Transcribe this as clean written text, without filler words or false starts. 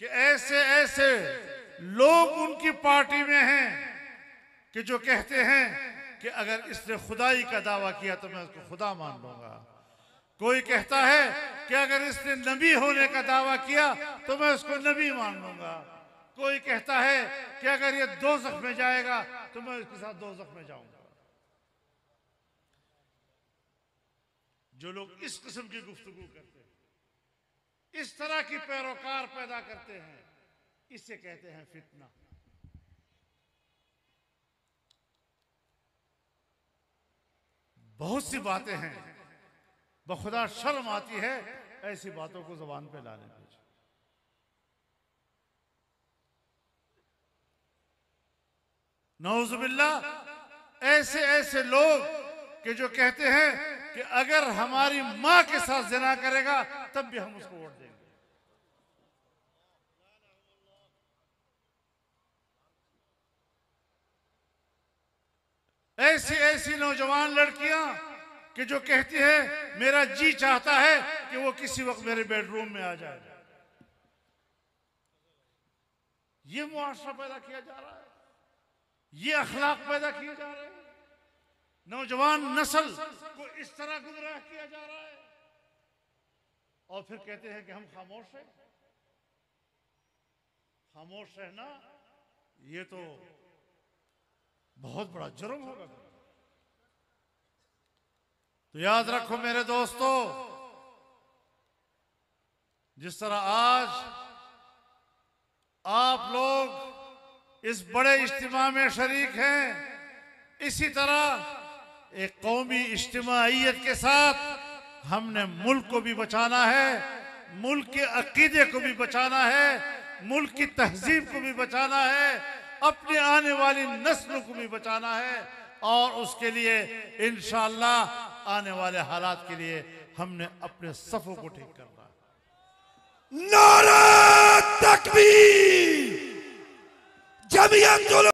कि ऐसे ऐसे लोग उनकी पार्टी में हैं कि जो कहते हैं कि अगर इसने खुदाई का दावा किया तो मैं उसको खुदा मान लूंगा। कोई कहता है कि अगर इसने नबी होने का दावा किया तो मैं उसको नबी मान लूंगा। कोई कहता है कि अगर ये दोज़ख में जाएगा तो मैं उसके साथ दोज़ख में जाऊंगा। जो लोग इस किस्म की गुफ्तगू करते हैं, इस तरह की पैरोकार पैदा करते हैं, इसे कहते हैं फितना। बहुत सी बातें हैं, बखुदा शर्म आती है ऐसी बातों को जुबान पे लाने में। नौजुबिल्लाह, ऐसे ऐसे लोग कि जो कहते हैं कि अगर हमारी मां के साथ ज़िना करेगा तब भी हम उसको वोट देंगे। ऐसी ऐसी नौजवान लड़कियां कि जो कहती है मेरा जी चाहता है कि वो किसी वक्त मेरे बेडरूम में आ जाए। ये मुआशरा पैदा किया जा रहा है, ये अखलाक पैदा किए जा रहे हैं। नौजवान नस्ल को इस तरह गुमराह किया जा रहा है और फिर कहते हैं कि हम खामोश हैं। खामोश रहना ये तो बहुत बड़ा जुर्म होगा। तो याद रखो मेरे दोस्तों, जिस तरह आज आप लोग इस बड़े इज्तिमा में शरीक हैं, इसी तरह एक कौमी इज्तिमाइयत के साथ हमने मुल्क को भी बचाना है, मुल्क के अकीदे को भी बचाना है, मुल्क की तहजीब को भी बचाना है, अपने आने वाली नस्लों को भी बचाना है। और उसके लिए इंशाअल्लाह आने वाले हालात के लिए हमने अपने सफों को ठीक करना है। नारा तकबीर, जमीयत